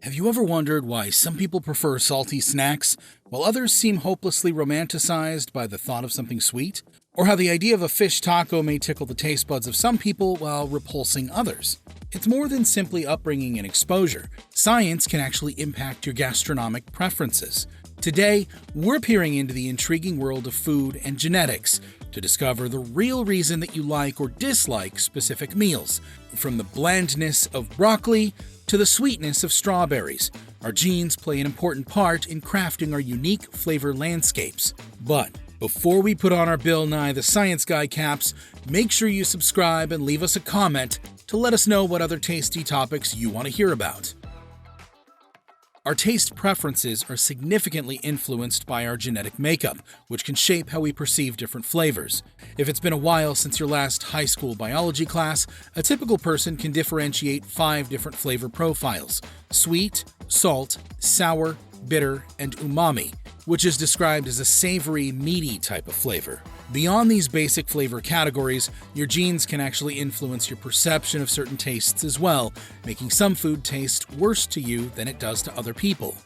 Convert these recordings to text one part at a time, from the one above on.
Have you ever wondered why some people prefer salty snacks, while others seem hopelessly romanticized by the thought of something sweet? Or how the idea of a fish taco may tickle the taste buds of some people while repulsing others? It's more than simply upbringing and exposure. Science can actually impact your gastronomic preferences. Today, we're peering into the intriguing world of food and genetics to discover the real reason that you like or dislike specific meals. From the blandness of broccoli to the sweetness of strawberries, our genes play an important part in crafting our unique flavor landscapes. But before we put on our Bill Nye the Science Guy caps, make sure you subscribe and leave us a comment to let us know what other tasty topics you want to hear about. Our taste preferences are significantly influenced by our genetic makeup, which can shape how we perceive different flavors. If it's been a while since your last high school biology class, a typical person can differentiate 5 different flavor profiles: sweet, salt, sour, bitter, and umami, which is described as a savory, meaty type of flavor. Beyond these basic flavor categories, your genes can actually influence your perception of certain tastes as well, making some food taste worse to you than it does to other people.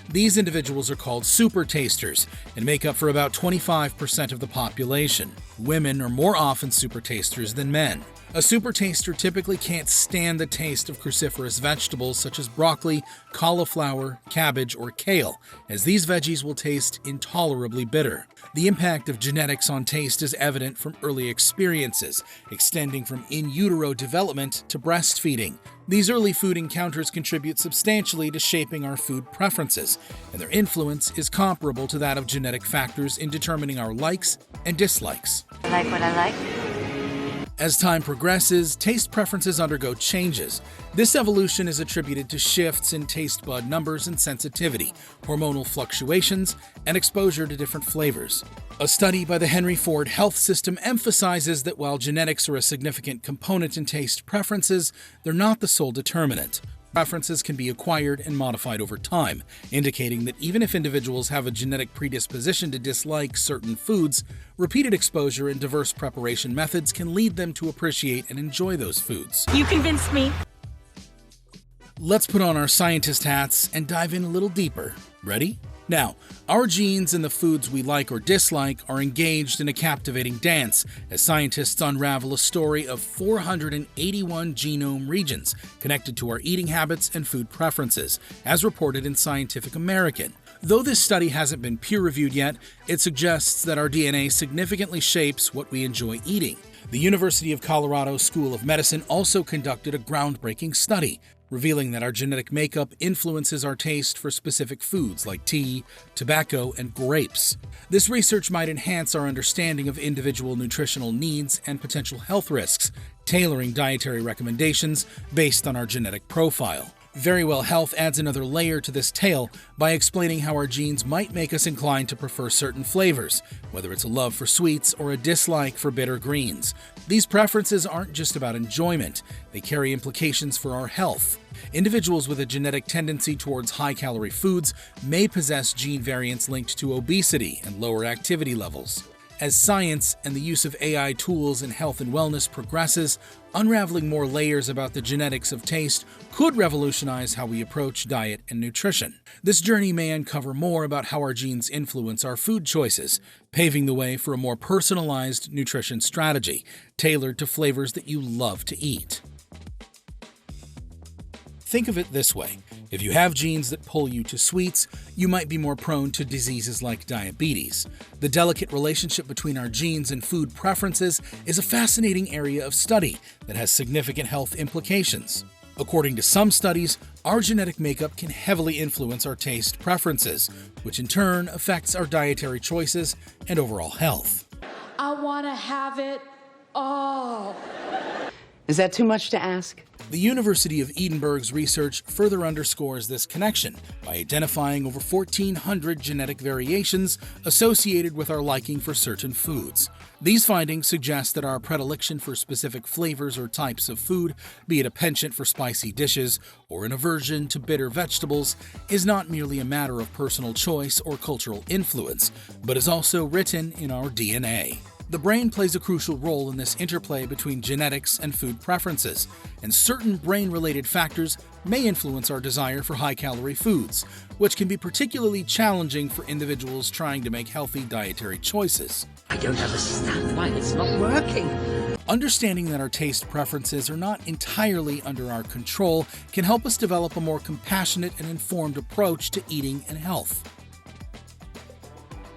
These individuals are called super tasters and make up for about 25% of the population. Women are more often super tasters than men. A super taster typically can't stand the taste of cruciferous vegetables such as broccoli, cauliflower, cabbage, or kale, as these veggies will taste intolerably bitter. The impact of genetics on taste is evident from early experiences, extending from in utero development to breastfeeding. These early food encounters contribute substantially to shaping our food preferences, and their influence is comparable to that of genetic factors in determining our likes and dislikes. I like what I like. As time progresses, taste preferences undergo changes. This evolution is attributed to shifts in taste bud numbers and sensitivity, hormonal fluctuations, and exposure to different flavors. A study by the Henry Ford Health System emphasizes that while genetics are a significant component in taste preferences, they're not the sole determinant. Preferences can be acquired and modified over time, indicating that even if individuals have a genetic predisposition to dislike certain foods, repeated exposure and diverse preparation methods can lead them to appreciate and enjoy those foods. You convinced me. Let's put on our scientist hats and dive in a little deeper. Ready? Now, our genes and the foods we like or dislike are engaged in a captivating dance as scientists unravel a story of 481 genome regions connected to our eating habits and food preferences, as reported in Scientific American. Though this study hasn't been peer-reviewed yet, it suggests that our DNA significantly shapes what we enjoy eating. The University of Colorado School of Medicine also conducted a groundbreaking study, revealing that our genetic makeup influences our taste for specific foods like tea, tobacco, and grapes. This research might enhance our understanding of individual nutritional needs and potential health risks, tailoring dietary recommendations based on our genetic profile. Verywell Health adds another layer to this tale by explaining how our genes might make us inclined to prefer certain flavors, whether it's a love for sweets or a dislike for bitter greens. These preferences aren't just about enjoyment, they carry implications for our health. Individuals with a genetic tendency towards high-calorie foods may possess gene variants linked to obesity and lower activity levels. As science and the use of AI tools in health and wellness progresses, unraveling more layers about the genetics of taste could revolutionize how we approach diet and nutrition. This journey may uncover more about how our genes influence our food choices, paving the way for a more personalized nutrition strategy, tailored to flavors that you love to eat. Think of it this way. If you have genes that pull you to sweets, you might be more prone to diseases like diabetes. The delicate relationship between our genes and food preferences is a fascinating area of study that has significant health implications. According to some studies, our genetic makeup can heavily influence our taste preferences, which in turn affects our dietary choices and overall health. I want to have it all. Is that too much to ask? The University of Edinburgh's research further underscores this connection by identifying over 1,400 genetic variations associated with our liking for certain foods. These findings suggest that our predilection for specific flavors or types of food, be it a penchant for spicy dishes or an aversion to bitter vegetables, is not merely a matter of personal choice or cultural influence, but is also written in our DNA. The brain plays a crucial role in this interplay between genetics and food preferences, and certain brain-related factors may influence our desire for high-calorie foods, which can be particularly challenging for individuals trying to make healthy dietary choices. I don't understand why it's not working. Understanding that our taste preferences are not entirely under our control can help us develop a more compassionate and informed approach to eating and health.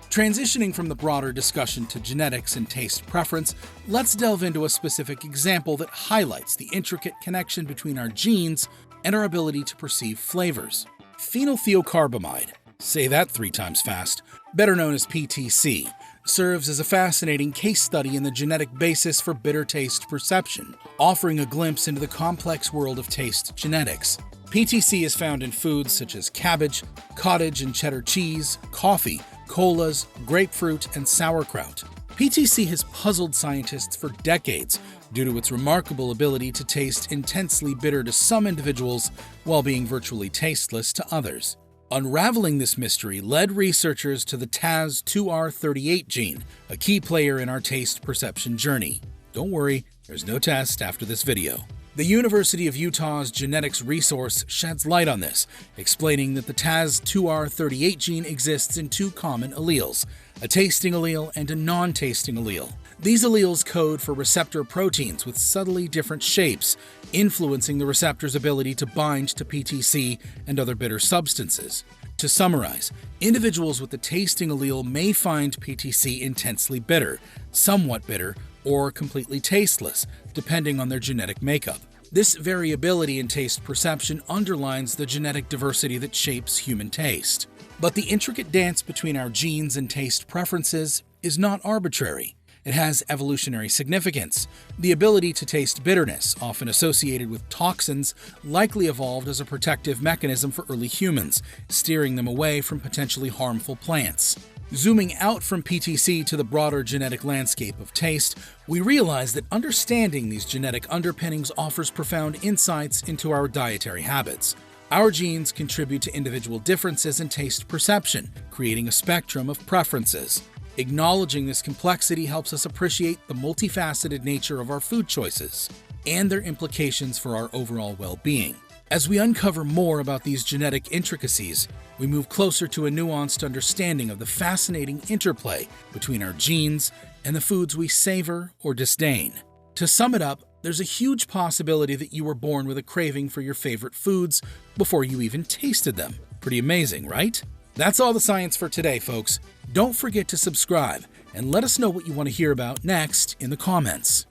Transitioning from the broader discussion to genetics and taste preference, let's delve into a specific example that highlights the intricate connection between our genes and our ability to perceive flavors. Phenylthiocarbamide, say that 3 times fast, better known as PTC, serves as a fascinating case study in the genetic basis for bitter taste perception, offering a glimpse into the complex world of taste genetics. PTC is found in foods such as cabbage, cottage and cheddar cheese, coffee, colas, grapefruit, and sauerkraut. PTC has puzzled scientists for decades due to its remarkable ability to taste intensely bitter to some individuals while being virtually tasteless to others. Unraveling this mystery led researchers to the TAS2R38 gene, a key player in our taste perception journey. Don't worry, there's no test after this video. The University of Utah's genetics resource sheds light on this, explaining that the TAS2R38 gene exists in 2 common alleles, a tasting allele and a non-tasting allele. These alleles code for receptor proteins with subtly different shapes, influencing the receptor's ability to bind to PTC and other bitter substances. To summarize, individuals with the tasting allele may find PTC intensely bitter, somewhat bitter, or completely tasteless, depending on their genetic makeup. This variability in taste perception underlines the genetic diversity that shapes human taste. But the intricate dance between our genes and taste preferences is not arbitrary. It has evolutionary significance. The ability to taste bitterness, often associated with toxins, likely evolved as a protective mechanism for early humans, steering them away from potentially harmful plants. Zooming out from PTC to the broader genetic landscape of taste, we realize that understanding these genetic underpinnings offers profound insights into our dietary habits. Our genes contribute to individual differences in taste perception, creating a spectrum of preferences. Acknowledging this complexity helps us appreciate the multifaceted nature of our food choices and their implications for our overall well-being. As we uncover more about these genetic intricacies, we move closer to a nuanced understanding of the fascinating interplay between our genes and the foods we savor or disdain. To sum it up, there's a huge possibility that you were born with a craving for your favorite foods before you even tasted them. Pretty amazing, right? That's all the science for today, folks. Don't forget to subscribe and let us know what you want to hear about next in the comments.